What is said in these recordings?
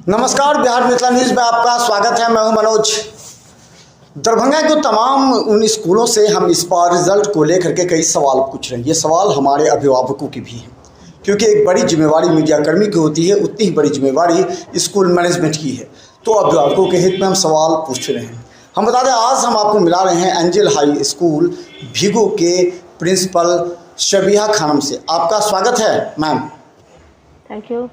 नमस्कार, बिहार मिथिला न्यूज़ में आपका स्वागत है। मैं हूं मनोज। दरभंगा के तमाम उन स्कूलों से हम इस बार रिजल्ट को लेकर के कई सवाल पूछ रहे हैं। ये सवाल हमारे अभिभावकों की भी हैं, क्योंकि एक बड़ी जिम्मेवारी मीडियाकर्मी की होती है, उतनी ही बड़ी जिम्मेवारी स्कूल मैनेजमेंट की है। तो अभिभावकों के हित में हम सवाल पूछ रहे हैं। हम बता दें, आज हम आपको मिला रहे हैं एंजल हाई स्कूल भिगो के प्रिंसिपल शबीहा खानम से। आपका स्वागत है मैम। Thank you.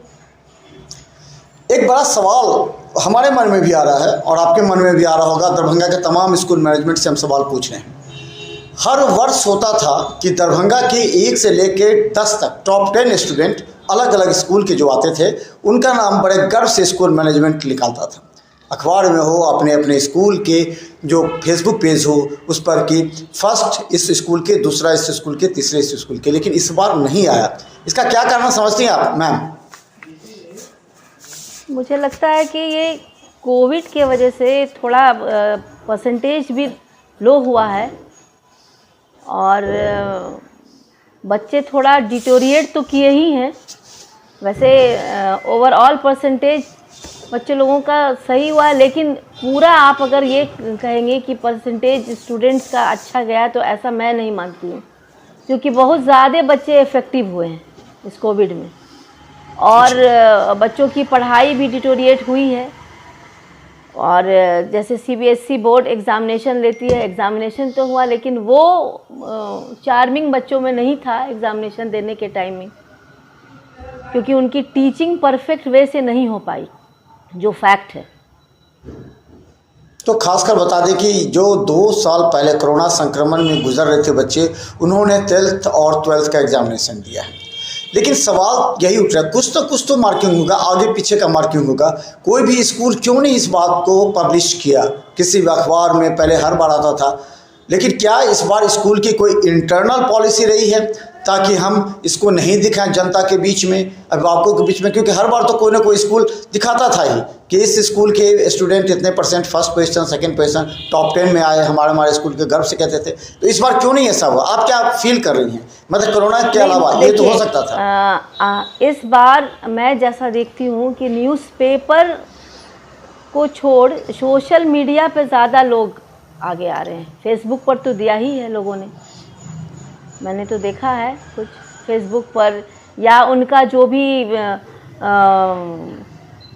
एक बड़ा सवाल हमारे मन में भी आ रहा है और आपके मन में भी आ रहा होगा। दरभंगा के तमाम स्कूल मैनेजमेंट से हम सवाल पूछ रहे हैं। हर वर्ष होता था कि दरभंगा के 1 से लेकर 10 तक टॉप 10 स्टूडेंट अलग अलग स्कूल के जो आते थे, उनका नाम बड़े गर्व से स्कूल मैनेजमेंट निकालता था। अखबार में हो, अपने अपने स्कूल के जो फेसबुक पेज हो उस पर कि फर्स्ट इस स्कूल के, दूसरा इस स्कूल के, तीसरे इस स्कूल के। लेकिन इस बार नहीं आया। इसका क्या कारण समझती हैं आप मैम? मुझे लगता है कि ये कोविड के वजह से थोड़ा परसेंटेज भी लो हुआ है और बच्चे थोड़ा डिटोरिएट तो किए ही हैं। वैसे ओवरऑल परसेंटेज बच्चे लोगों का सही हुआ है, लेकिन पूरा आप अगर ये कहेंगे कि परसेंटेज स्टूडेंट्स का अच्छा गया तो ऐसा मैं नहीं मानती हूँ, क्योंकि बहुत ज़्यादा बच्चे इफ़ेक्टिव हुए हैं इस कोविड में और बच्चों की पढ़ाई भी डिटोरिएट हुई है। और जैसे सीबीएसई बोर्ड एग्ज़ामिनेशन लेती है, एग्ज़ामिनेशन तो हुआ, लेकिन वो चार्मिंग बच्चों में नहीं था एग्ज़ामिनेशन देने के टाइम में, क्योंकि उनकी टीचिंग परफेक्ट वे से नहीं हो पाई, जो फैक्ट है। तो खासकर बता दें कि जो 2 साल पहले कोरोना संक्रमण में गुजर रहे थे बच्चे, उन्होंने 10th और 12th का एग्जामिनेशन दिया है। लेकिन सवाल यही उठ रहा है, कुछ तो मार्किंग होगा, आगे पीछे का मार्किंग होगा। कोई भी स्कूल क्यों नहीं इस बात को पब्लिश किया? किसी भी अखबार में पहले हर बार आता था, लेकिन क्या इस बार स्कूल की कोई इंटरनल पॉलिसी रही है ताकि हम इसको नहीं दिखाएं जनता के बीच में, अभिभावकों के बीच में? क्योंकि हर बार तो कोई ना कोई स्कूल दिखाता था ही कि इस स्कूल के स्टूडेंट इतने percent first position, second position, top 10 में आए, हमारे स्कूल के गर्व से कहते थे। तो इस बार क्यों नहीं ऐसा हुआ? आप क्या फील कर रही हैं? मतलब कोरोना के अलावा ये तो हो सकता था। इस बार मैं जैसा देखती हूँ कि न्यूज़पेपर को छोड़ सोशल मीडिया पे ज़्यादा लोग आगे आ रहे हैं। फेसबुक पर तो दिया ही है लोगों ने, मैंने तो देखा है कुछ फेसबुक पर, या उनका जो भी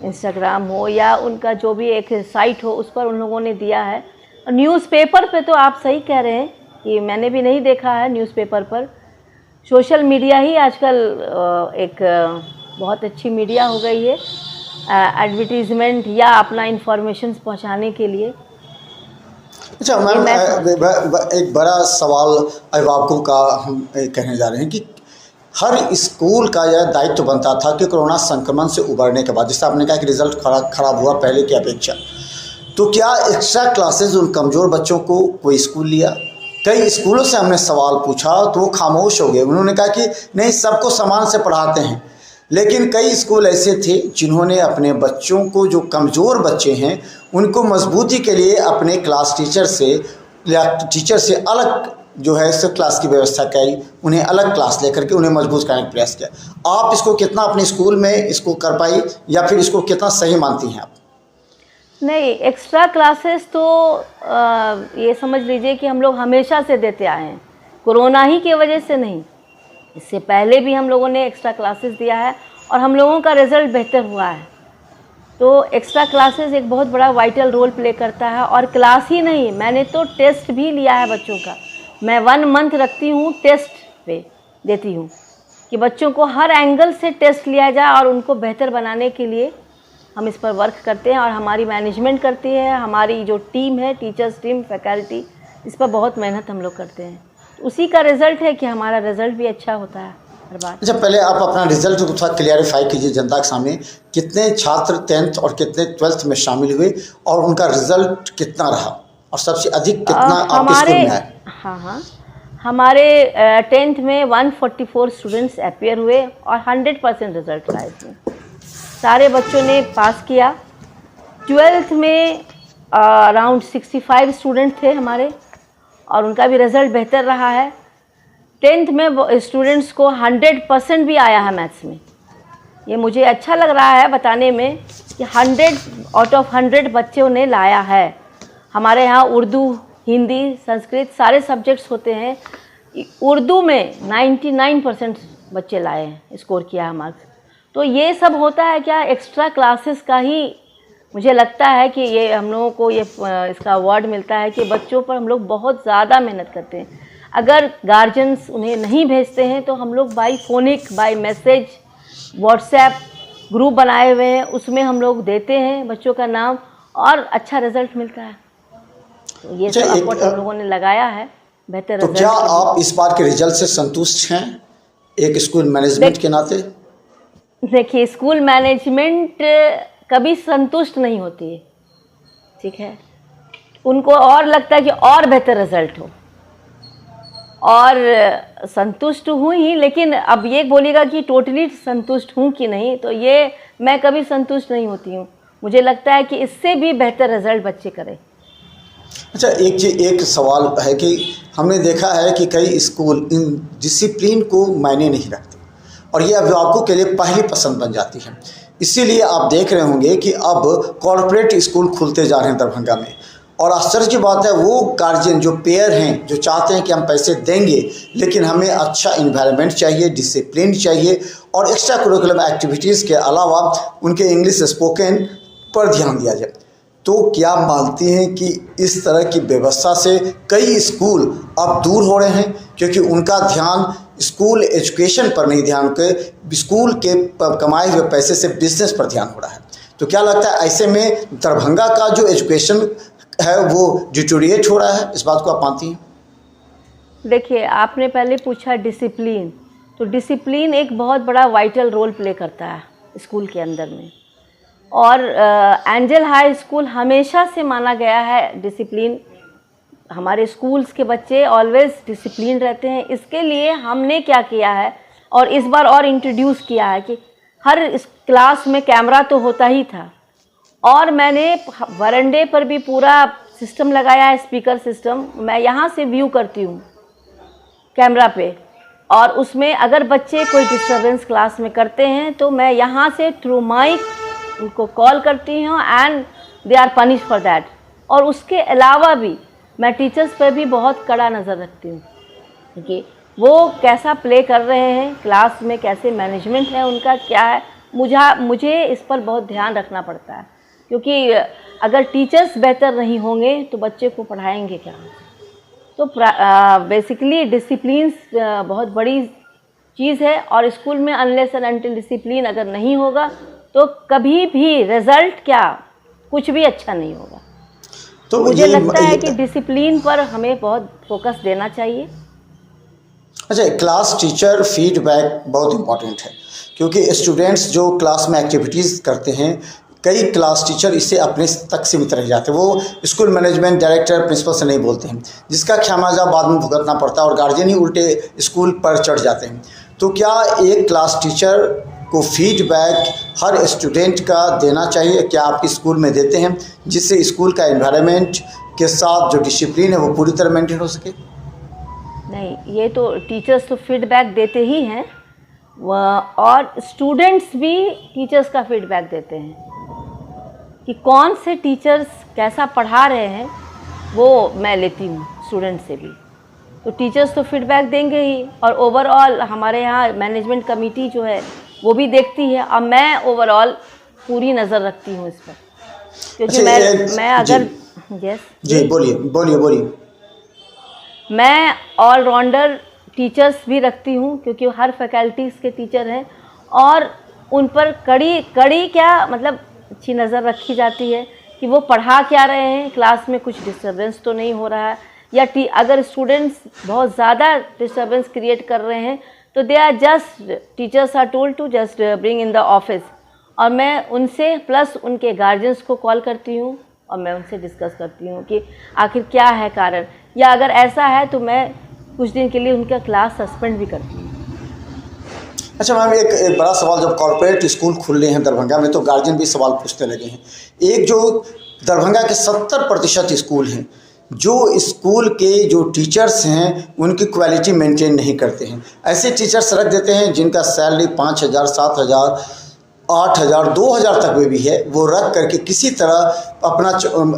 इंस्टाग्राम हो या उनका जो भी एक साइट हो उस पर उन लोगों ने दिया है। और न्यूज़पेपर पे तो आप सही कह रहे हैं कि मैंने भी नहीं देखा है न्यूज़पेपर पर। सोशल मीडिया ही आजकल एक बहुत अच्छी मीडिया हो गई है एडवर्टीज़मेंट या अपना इंफॉर्मेशन पहुंचाने के लिए। अच्छा मैम, एक बड़ा सवाल अभिभावकों का हम कहने जा रहे हैं कि हर स्कूल का यह दायित्व बनता था कि कोरोना संक्रमण से उबरने के बाद, जैसे आपने कहा कि रिजल्ट खराब हुआ पहले की अपेक्षा, तो क्या एक्स्ट्रा क्लासेस उन कमज़ोर बच्चों को कोई स्कूल लिया? कई स्कूलों से हमने सवाल पूछा तो वो खामोश हो गए। उन्होंने कहा कि नहीं, सबको समान से पढ़ाते हैं। लेकिन कई स्कूल ऐसे थे जिन्होंने अपने बच्चों को, जो कमज़ोर बच्चे हैं, उनको मजबूती के लिए अपने क्लास टीचर से अलग जो है सब क्लास की व्यवस्था की, उन्हें अलग क्लास लेकर के उन्हें मजबूत करने का प्रयास किया। आप इसको कितना अपने स्कूल में इसको कर पाई, या फिर इसको कितना सही मानती हैं आप? नहीं, एक्स्ट्रा क्लासेस तो ये समझ लीजिए कि हम लोग हमेशा से देते आए हैं, कोरोना ही की वजह से नहीं। इससे पहले भी हम लोगों ने एक्स्ट्रा क्लासेस दिया है और हम लोगों का रिज़ल्ट बेहतर हुआ है। तो एक्स्ट्रा क्लासेस एक बहुत बड़ा वाइटल रोल प्ले करता है। और क्लास ही नहीं, मैंने तो टेस्ट भी लिया है बच्चों का। मैं 1 मंथ रखती हूँ, टेस्ट पे देती हूँ कि बच्चों को हर एंगल से टेस्ट लिया जाए और उनको बेहतर बनाने के लिए हम इस पर वर्क करते हैं। और हमारी मैनेजमेंट करती है, हमारी जो टीम है, टीचर्स टीम, फैकल्टी, इस पर बहुत मेहनत हम लोग करते हैं। उसी का रिज़ल्ट है कि हमारा रिज़ल्ट भी अच्छा होता है हर बार। अच्छा, पहले आप अपना रिजल्ट को थोड़ा क्लियरिफाई कीजिए जनता के सामने। कितने छात्र 10th और कितने 12th में शामिल हुए और उनका रिजल्ट कितना रहा, और सबसे अधिक कितना आपके स्कूल में आया? हाँ, हमारे 10th में 144 स्टूडेंट्स अपीयर हुए और 100% रिज़ल्ट रहा इसमें। सारे बच्चों ने पास किया। 12th में अराउंड 65 स्टूडेंट थे हमारे और उनका भी रिज़ल्ट बेहतर रहा है। 10th में स्टूडेंट्स को 100% भी आया है मैथ्स में। ये मुझे अच्छा लग रहा है बताने में कि 100 आउट ऑफ 100 बच्चों ने लाया है। हमारे यहाँ उर्दू, हिंदी, संस्कृत सारे सब्जेक्ट्स होते हैं। उर्दू में 99% बच्चे लाए हैं, स्कोर किया है मार्क्स। तो ये सब होता है क्या, एक्स्ट्रा क्लासेस का ही मुझे लगता है कि ये हम लोगों को ये इसका अवार्ड मिलता है कि बच्चों पर हम लोग बहुत ज़्यादा मेहनत करते हैं। अगर गार्जियंस उन्हें नहीं भेजते हैं तो हम लोग by phonic, by message, WhatsApp group बनाए हुए हैं, उसमें हम लोग देते हैं बच्चों का नाम और अच्छा रिजल्ट मिलता है। तो ये सब एफर्ट हम लोगों ने लगाया है बेहतर तो रिजल्ट। क्या आप इस बार के रिजल्ट से संतुष्ट हैं एक स्कूल मैनेजमेंट के नाते? देखिए, स्कूल मैनेजमेंट कभी संतुष्ट नहीं होती है, ठीक है। उनको और लगता है कि और बेहतर रिजल्ट हो, और संतुष्ट हूँ ही, लेकिन अब ये बोलिएगा कि टोटली संतुष्ट हूँ कि नहीं, तो ये मैं कभी संतुष्ट नहीं होती हूँ। मुझे लगता है कि इससे भी बेहतर रिजल्ट बच्चे करें। अच्छा, एक सवाल है कि हमने देखा है कि कई स्कूल इन डिसिप्लिन को मायने नहीं रखते और ये अभिभावकों के लिए पहली पसंद बन जाती है। इसीलिए आप देख रहे होंगे कि अब कॉर्पोरेट स्कूल खुलते जा रहे हैं दरभंगा में, और आश्चर्य की बात है वो गार्जियन जो पेयर हैं जो चाहते हैं कि हम पैसे देंगे लेकिन हमें अच्छा इन्वायरमेंट चाहिए, डिसिप्लिन चाहिए और एक्स्ट्रा करिकुलम एक्टिविटीज़ के अलावा उनके इंग्लिश स्पोकन पर ध्यान दिया जाए। तो क्या मानती हैं कि इस तरह की व्यवस्था से कई स्कूल अब दूर हो रहे हैं क्योंकि उनका ध्यान स्कूल एजुकेशन पर नहीं, ध्यान के स्कूल के कमाए हुए पैसे से बिजनेस पर ध्यान हो रहा है? तो क्या लगता है ऐसे में दरभंगा का जो एजुकेशन है वो डिटोरिएट हो रहा है, इस बात को आप मानती हैं? देखिए, आपने पहले पूछा डिसिप्लिन, तो डिसिप्लिन एक बहुत बड़ा वाइटल रोल प्ले करता है स्कूल के अंदर में, और एंजल हाई स्कूल हमेशा से माना गया है डिसिप्लिन। हमारे स्कूल्स के बच्चे ऑलवेज डिसिप्लिन रहते हैं। इसके लिए हमने क्या किया है और इस बार और इंट्रोड्यूस किया है कि हर इस क्लास में कैमरा तो होता ही था, और मैंने वरांडे पर भी पूरा सिस्टम लगाया है, स्पीकर सिस्टम। मैं यहाँ से व्यू करती हूँ कैमरा पे, और उसमें अगर बच्चे कोई डिस्टर्बेंस क्लास में करते हैं तो मैं यहाँ से थ्रू माइक उनको कॉल करती हूँ and they are punish for that. और उसके अलावा भी मैं टीचर्स पर भी बहुत कड़ा नज़र रखती हूँ कि वो कैसा प्ले कर रहे हैं क्लास में, कैसे मैनेजमेंट है उनका, क्या है। मुझे इस पर बहुत ध्यान रखना पड़ता है, क्योंकि अगर टीचर्स बेहतर नहीं होंगे तो बच्चे को पढ़ाएंगे क्या। तो बेसिकली डिसिप्लिन बहुत बड़ी चीज़ है, और स्कूल में अनलेस एंड अनटिल डिसिप्लिन अगर नहीं होगा तो कभी भी रिज़ल्ट क्या, कुछ भी अच्छा नहीं होगा। तो मुझे लगता है कि डिसिप्लिन पर हमें बहुत फोकस देना चाहिए। अच्छा, क्लास टीचर फीडबैक बहुत इम्पॉर्टेंट है क्योंकि स्टूडेंट्स जो क्लास में एक्टिविटीज़ करते हैं, कई क्लास टीचर इससे अपने तक सीमित रह जाते हैं। वो स्कूल मैनेजमेंट, डायरेक्टर, प्रिंसिपल से नहीं बोलते हैं, जिसका खामियाजा बाद में भुगतना पड़ता है और गार्जियन ही उल्टे स्कूल पर चढ़ जाते हैं। तो क्या एक क्लास टीचर को फीडबैक हर स्टूडेंट का देना चाहिए? क्या आपके स्कूल में देते हैं जिससे स्कूल का एनवायरनमेंट के साथ जो डिसिप्लिन है वो पूरी तरह मेंटेन हो सके? नहीं, ये तो टीचर्स तो फीडबैक देते ही हैं, और स्टूडेंट्स भी टीचर्स का फीडबैक देते हैं कि कौन से टीचर्स कैसा पढ़ा रहे हैं, वो मैं लेती हूँ स्टूडेंट से भी। तो टीचर्स तो फीडबैक देंगे ही, और ओवरऑल हमारे यहाँ मैनेजमेंट कमेटी जो है वो भी देखती है, और मैं ओवरऑल पूरी नज़र रखती हूँ इस पर, क्योंकि मैं अगर जी बोलिए। मैं ऑलराउंडर टीचर्स भी रखती हूँ, क्योंकि हर फैकल्टीज़ के टीचर हैं और उन पर कड़ी क्या मतलब अच्छी नज़र रखी जाती है कि वो पढ़ा क्या रहे हैं, क्लास में कुछ डिस्टर्बेंस तो नहीं हो रहा है, या अगर स्टूडेंट्स बहुत ज़्यादा डिस्टर्बेंस क्रिएट कर रहे हैं तो they are just teachers are told to just bring in the office, और मैं उनसे प्लस उनके गार्जियंस को कॉल करती हूँ और मैं उनसे डिस्कस करती हूँ कि आखिर क्या है कारण, या अगर ऐसा है तो मैं कुछ दिन के लिए उनका क्लास सस्पेंड भी करती हूँ। अच्छा मैम, एक बड़ा सवाल, जब कॉर्पोरेट स्कूल खुल रहे हैं दरभंगा में तो गार्जियन भी सवाल पूछने लगे हैं। एक जो दरभंगा के 70% स्कूल हैं, जो स्कूल के जो टीचर्स हैं उनकी क्वालिटी मेंटेन नहीं करते हैं। ऐसे टीचर्स रख देते हैं जिनका सैलरी 5,000 7,000 8,000 2,000 तक में भी है, वो रख करके किसी तरह अपना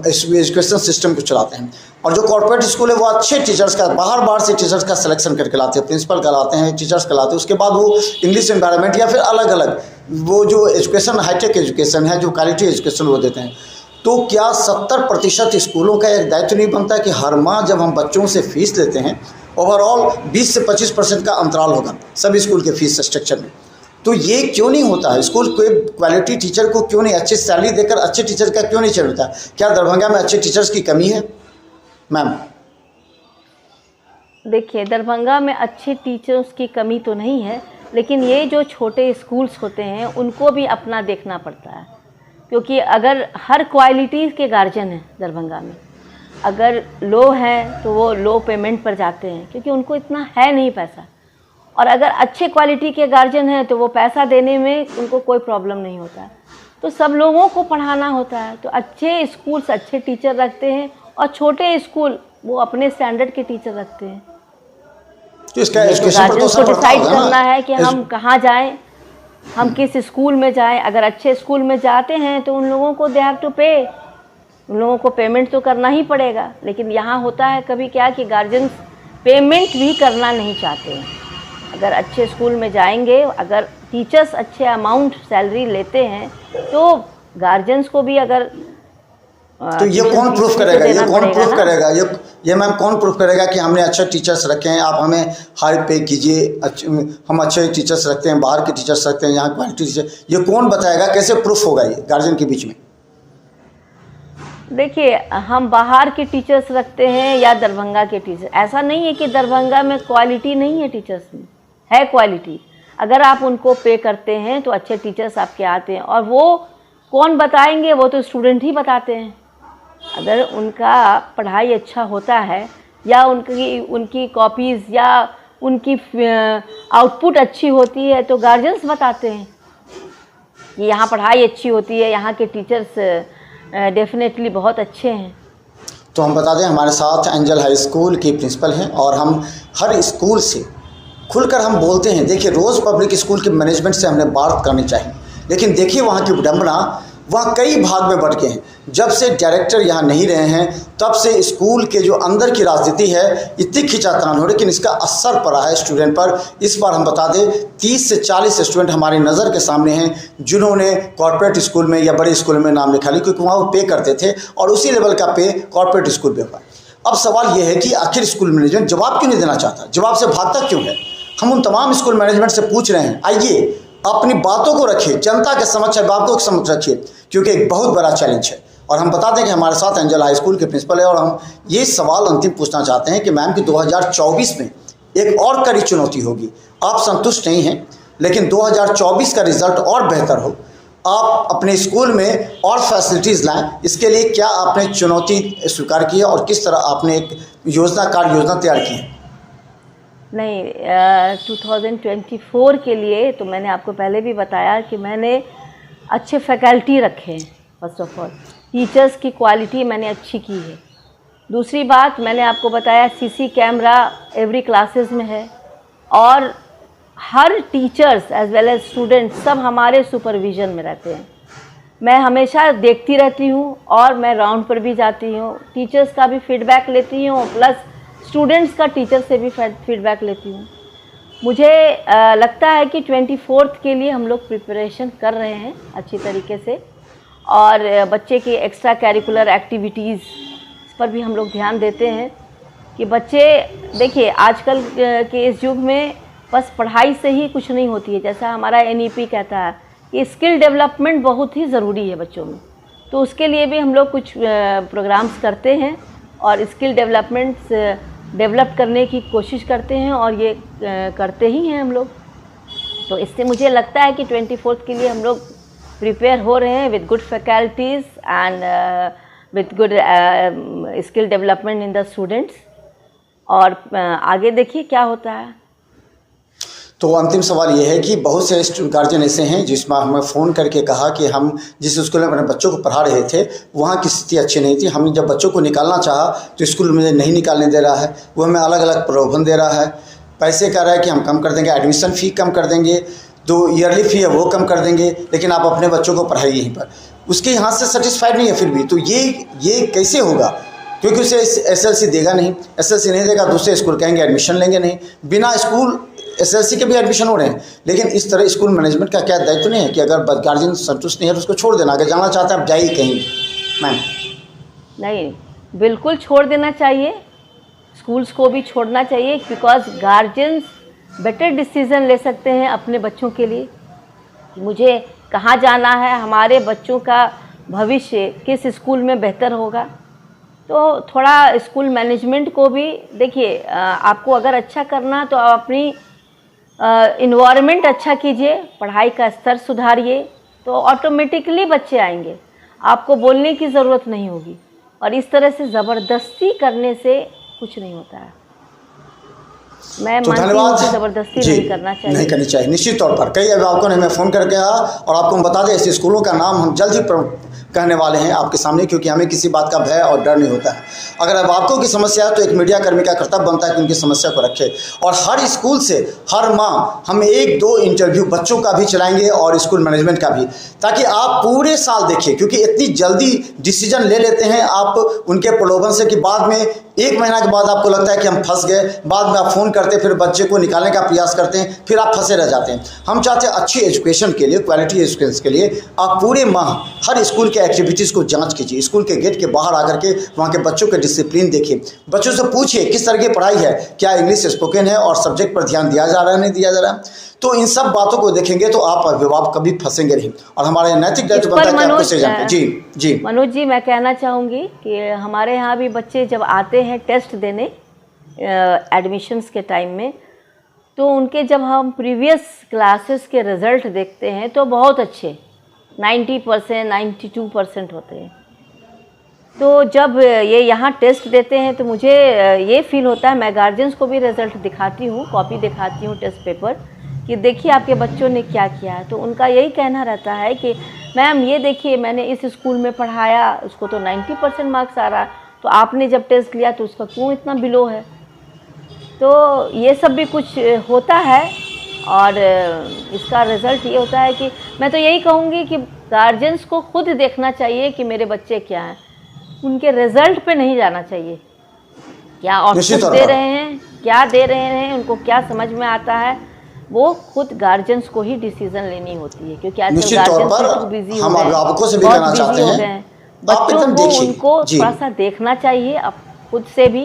एजुकेशन सिस्टम को चलाते हैं। और जो कॉर्पोरेट स्कूल है वो अच्छे टीचर्स का बाहर से टीचर्स का सिलेक्शन करके लाते हैं, प्रिंसिपल का लाते हैं, टीचर्स का लाते हैं, उसके बाद वो इंग्लिश एनवायरनमेंट या फिर अलग अलग वो जो एजुकेशन हाईटेक एजुकेशन है, जो क्वालिटी एजुकेशन वो देते हैं। तो क्या 70% स्कूलों का एक दायित्व नहीं बनता कि हर माह जब हम बच्चों से फीस लेते हैं, ओवरऑल 20 से 25% का अंतराल होगा सभी स्कूल के फीस स्ट्रक्चर में, तो ये क्यों नहीं होता है? स्कूल कोई क्वालिटी टीचर को क्यों नहीं अच्छी सैलरी देकर अच्छे टीचर का क्यों नहीं चलता? क्या दरभंगा में अच्छे टीचर्स की कमी है मैम? देखिए, दरभंगा में अच्छे टीचर्स की कमी तो नहीं है, लेकिन ये जो छोटे स्कूल्स होते हैं उनको भी अपना देखना पड़ता है, क्योंकि अगर हर क्वालिटी के गार्जियन हैं दरभंगा में, अगर लो हैं तो वो लो पेमेंट पर जाते हैं क्योंकि उनको इतना है नहीं पैसा, और अगर अच्छे क्वालिटी के गार्जियन हैं तो वो पैसा देने में उनको कोई प्रॉब्लम नहीं होता है। तो सब लोगों को पढ़ाना होता है, तो अच्छे स्कूल्स अच्छे टीचर रखते हैं और छोटे स्कूल वो अपने स्टैंडर्ड के टीचर रखते हैं। तो इसका एजुकेशन पर तो असर पड़ता डिसाइड होगा ना? करना है कि हम कहाँ जाएं, हम किस स्कूल में जाएं। अगर अच्छे स्कूल में जाते हैं तो उन लोगों को दे हैव टू पे, उन लोगों को पेमेंट तो करना ही पड़ेगा। लेकिन यहाँ होता है कभी क्या कि गार्जियंस पेमेंट भी करना नहीं चाहते हैं। अगर अच्छे स्कूल में जाएंगे, अगर टीचर्स अच्छे अमाउंट सैलरी लेते हैं तो गार्जियंस को भी अगर तो ये कौन प्रूफ करेगा? ये मैम कौन प्रूफ करेगा कि हमने अच्छे टीचर्स रखे हैं? आप हमें हाई पे कीजिए, हम अच्छे टीचर्स रखते हैं, बाहर के टीचर्स रखते हैं, यहाँ क्वालिटी टीचर, ये कौन बताएगा? कैसे प्रूफ होगा ये गार्जियन के बीच में? देखिए, हम बाहर के टीचर्स रखते हैं या दरभंगा के टीचर, ऐसा नहीं है कि दरभंगा में क्वालिटी नहीं है, टीचर्स में है क्वालिटी। अगर आप उनको पे करते हैं तो अच्छे टीचर्स आपके आते हैं, और वो कौन बताएंगे? वो तो स्टूडेंट ही बताते हैं। अगर उनका पढ़ाई अच्छा होता है या उनकी कॉपीज़ या उनकी आउटपुट अच्छी होती है तो गार्जियंस बताते हैं कि यहाँ पढ़ाई अच्छी होती है, यहाँ के टीचर्स डेफिनेटली बहुत अच्छे हैं। तो हम बता दें, हमारे साथ एंजल हाई स्कूल की प्रिंसिपल हैं और हम हर स्कूल से खुलकर हम बोलते हैं। देखिए, रोज़ पब्लिक स्कूल के मैनेजमेंट से हमने बात करनी चाहिए, लेकिन देखिए वहाँ की विडम्बना वहाँ कई भाग में बढ़ गए हैं। जब से डायरेक्टर यहाँ नहीं रहे हैं तब से स्कूल के जो अंदर की राजनीति है इतनी खींचातान हो, लेकिन इसका असर पड़ा है स्टूडेंट पर। इस बार हम बता दें 30 से 40 स्टूडेंट हमारी नज़र के सामने हैं जिन्होंने कॉर्पोरेट स्कूल में या बड़े स्कूल में नाम लिखा लिया, क्योंकि वहाँ वो पे करते थे और उसी लेवल का पे कॉर्पोरेट स्कूल पे हुआ। अब सवाल ये है कि आखिर स्कूल मैनेजमेंट जवाब क्यों नहीं देना चाहता? जवाब से भागता क्यों है? हम उन तमाम स्कूल मैनेजमेंट से पूछ रहे हैं, आइए अपनी बातों को रखिए, जनता के समक्ष अभिभावकों के समक्ष रखिए, क्योंकि एक बहुत बड़ा चैलेंज है। और हम बता दें कि हमारे साथ एंजल हाई स्कूल के प्रिंसिपल है और हम ये सवाल अंतिम पूछना चाहते हैं कि मैम की 2024 में एक और कड़ी चुनौती होगी। आप संतुष्ट नहीं हैं, लेकिन 2024 का रिजल्ट और बेहतर हो, आप अपने स्कूल में और फैसिलिटीज़ लाएं। इसके लिए क्या आपने चुनौती स्वीकार की है और किस तरह आपने एक योजना तैयार की है? नहीं, 2024 के लिए तो मैंने आपको पहले भी बताया कि मैंने अच्छे फैकल्टी रखे हैं। फर्स्ट ऑफ ऑल टीचर्स की क्वालिटी मैंने अच्छी की है। दूसरी बात मैंने आपको बताया सीसी कैमरा एवरी क्लासेस में है, और हर teachers as well as students सब हमारे सुपरविज़न में रहते हैं। मैं हमेशा देखती रहती हूँ और मैं राउंड पर भी जाती हूँ, टीचर्स का भी फीडबैक लेती हूँ, प्लस स्टूडेंट्स का टीचर से भी फीडबैक लेती हूँ। मुझे लगता है कि 24th के लिए हम लोग प्रिपरेशन कर रहे हैं अच्छी तरीके से, और बच्चे की एक्स्ट्रा कैरिकुलर एक्टिविटीज़ पर भी हम लोग ध्यान देते हैं कि बच्चे, देखिए आजकल के इस युग में बस पढ़ाई से ही कुछ नहीं होती है। जैसा हमारा NEP कहता है कि स्किल डेवलपमेंट बहुत ही ज़रूरी है बच्चों में, तो उसके लिए भी हम लोग कुछ प्रोग्राम्स करते हैं और स्किल डेवलप करने की कोशिश करते हैं, और ये करते ही हैं हम लोग। तो इससे मुझे लगता है कि 24th के लिए हम लोग प्रिपेयर हो रहे हैं with good faculties and with good skill development in the students, और आगे देखिए क्या होता है। तो अंतिम सवाल ये है कि बहुत से गार्जियन ऐसे हैं जिसमें हमें फ़ोन करके कहा कि हम जिस स्कूल में अपने बच्चों को पढ़ा रहे थे वहाँ की स्थिति अच्छी नहीं थी, हमने जब बच्चों को निकालना चाहा तो स्कूल में नहीं निकालने दे रहा है, वो हमें अलग अलग प्रलोभन दे रहा है, पैसे कह रहा है कि हम कम कर देंगे, एडमिशन फ़ी कम कर देंगे, जो ईयरली फ़ी है वो कम कर देंगे, लेकिन आप अपने बच्चों को पढ़ाइए यहीं पर। उसके यहाँ से सेटिस्फाइड नहीं है फिर भी, तो ये कैसे होगा? क्योंकि उसे एसएलसी देगा नहीं, एसएलसी नहीं देगा, दूसरे स्कूल कहेंगे एडमिशन लेंगे नहीं, बिना स्कूल एसएलसी के भी एडमिशन हो रहे हैं। लेकिन इस तरह स्कूल मैनेजमेंट का क्या दायित्व नहीं है कि अगर गार्जियन संतुष्ट नहीं है तो उसको छोड़ देना, अगर जाना चाहते हैं आप जाइए कहीं। मैम नहीं, बिल्कुल छोड़ देना चाहिए, स्कूल्स को भी छोड़ना चाहिए, बिकॉज गार्जियंस बेटर डिसीज़न ले सकते हैं अपने बच्चों के लिए कि मुझे कहाँ जाना है, हमारे बच्चों का भविष्य किस स्कूल में बेहतर होगा। तो थोड़ा स्कूल मैनेजमेंट को भी देखिए, आपको अगर अच्छा करना तो आप अपनी इन्वायरमेंट अच्छा कीजिए, पढ़ाई का स्तर सुधारिए, तो ऑटोमेटिकली बच्चे आएंगे, आपको बोलने की ज़रूरत नहीं होगी। और इस तरह से ज़बरदस्ती करने से कुछ नहीं होता है। मैं तो मानती हूँ कि ज़बरदस्ती नहीं करना चाहिए, नहीं करनी चाहिए निश्चित तौर पर। कई अभिभावकों ने हमें फ़ोन करके कहा, और आपको हम बता दें ऐसे स्कूलों का नाम हम जल्द ही कहने वाले हैं आपके सामने, क्योंकि हमें किसी बात का भय और डर नहीं होता है। अगर अभिभावकों की समस्या है तो एक मीडिया कर्मी का कर्तव्य बनता है कि उनकी समस्या को रखे, और हर स्कूल से हर माह हम 1-2 इंटरव्यू बच्चों का भी चलाएंगे और स्कूल मैनेजमेंट का भी, ताकि आप पूरे साल देखिए। क्योंकि इतनी जल्दी डिसीजन ले लेते हैं आप उनके प्रलोभन से कि बाद में 1 महीना के बाद आपको लगता है कि हम फंस गए, बाद में आप फ़ोन करते फिर बच्चे को निकालने का प्रयास करते हैं, फिर आप फंसे रह जाते हैं। हम चाहते हैं अच्छी एजुकेशन के लिए, क्वालिटी एजुकेशन के लिए आप पूरे माह हर स्कूल के एक्टिविटीज़ को जांच कीजिए, स्कूल के गेट के बाहर आकर के वहाँ के बच्चों के डिसिप्लिन देखिए, बच्चों से पूछिए किस तरह की पढ़ाई है, क्या इंग्लिश स्पोकन है और सब्जेक्ट पर ध्यान दिया जा रहा है नहीं दिया जा रहा है। तो इन सब बातों को देखेंगे तो आप अभिभावक कभी फंसेंगे नहीं, और हमारे नैतिक दायित्व बनता है कि आपको सही जानते हैं। जी मनोज जी, मैं कहना चाहूँगी कि हमारे यहाँ भी बच्चे जब आते हैं टेस्ट देने एडमिशन्स के टाइम में, तो उनके जब हम प्रीवियस क्लासेस के रिज़ल्ट देखते हैं तो बहुत अच्छे 90%, 92% होते हैं। तो जब ये यहाँ टेस्ट देते हैं तो मुझे ये फील होता है, मैं गार्जियंस को भी रिज़ल्ट दिखाती हूँ, कॉपी दिखाती हूँ टेस्ट पेपर, कि देखिए आपके बच्चों ने क्या किया है। तो उनका यही कहना रहता है कि मैम ये देखिए मैंने इस स्कूल में पढ़ाया, उसको तो 90% मार्क्स आ रहा है, तो आपने जब टेस्ट लिया तो उसका क्यों इतना बिलो है। तो ये सब भी कुछ होता है, और इसका रिज़ल्ट ये होता है कि मैं तो यही कहूँगी कि गार्जियंस को खुद देखना चाहिए कि मेरे बच्चे क्या हैं, उनके रिज़ल्ट पे नहीं जाना चाहिए, क्या आउटपुट दे रहे हैं, क्या दे रहे हैं, उनको क्या समझ में आता है, वो खुद गार्जियंस को ही डिसीजन लेनी होती है। क्योंकि आजकल गार्जियंस बिजी हो गए, बहुत बिजी हो गए, बच्चों को उनको थोड़ा सा देखना चाहिए अब खुद से भी,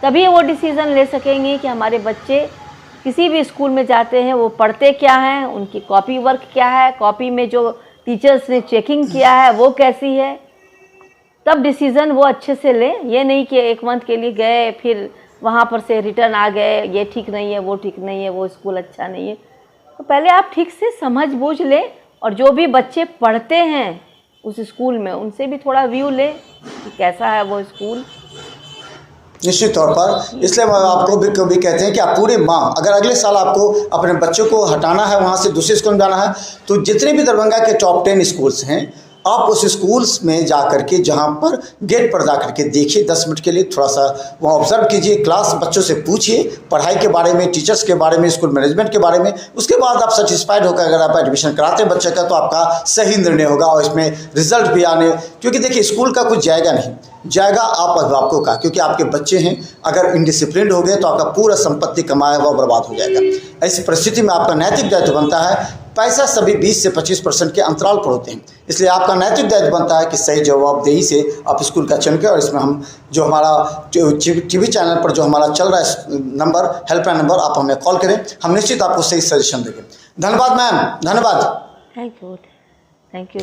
तभी वो डिसीज़न ले सकेंगे कि हमारे बच्चे किसी भी स्कूल में जाते हैं वो पढ़ते क्या हैं, उनकी कॉपी वर्क क्या है, कॉपी में जो टीचर्स ने चेकिंग किया है वो कैसी है, तब डिसीज़न वो अच्छे से लें। ये नहीं कि 1 मंथ के लिए गए फिर वहाँ पर से रिटर्न आ गए, ये ठीक नहीं है, वो ठीक नहीं है, वो स्कूल अच्छा नहीं है। तो पहले आप ठीक से समझ बूझ लें, और जो भी बच्चे पढ़ते हैं उस स्कूल में उनसे भी थोड़ा व्यू लें कि कैसा है वो स्कूल। निश्चित तौर पर इसलिए आपको भी कभी कहते हैं कि आप पूरे माह, अगर अगले साल आपको अपने बच्चों को हटाना है वहाँ से दूसरे स्कूल में जाना है, तो जितने भी दरभंगा के टॉप 10 स्कूल्स हैं आप उस स्कूल्स में जा करके, जहाँ पर गेट पर जा करके देखिए, 10 मिनट के लिए थोड़ा सा वहाँ ऑब्जर्व कीजिए, क्लास बच्चों से पूछिए पढ़ाई के बारे में, टीचर्स के बारे में, स्कूल मैनेजमेंट के बारे में। उसके बाद आप सेटिस्फाइड होकर अगर आप एडमिशन कराते हैं बच्चे का तो आपका सही निर्णय होगा, और इसमें रिजल्ट भी आने, क्योंकि देखिए स्कूल का कुछ जाएगा नहीं, जाएगा आप अभिभावकों का, क्योंकि आपके बच्चे हैं, अगर इनडिसिप्लिन हो गए तो आपका पूरा संपत्ति कमाया हुआ बर्बाद हो जाएगा। ऐसी परिस्थिति में आपका नैतिक दायित्व बनता है, पैसा सभी 20 से 25% के अंतराल पर होते हैं, इसलिए आपका नैतिक दायित्व बनता है कि सही जवाबदेही से आप स्कूल का चयन करें। और इसमें हम जो हमारा टीवी चैनल पर जो हमारा चल रहा है नंबर, हेल्पलाइन नंबर, आप हमें कॉल करें, हम निश्चित आपको सही सजेशन देंगे। धन्यवाद मैम, धन्यवाद। Thank you.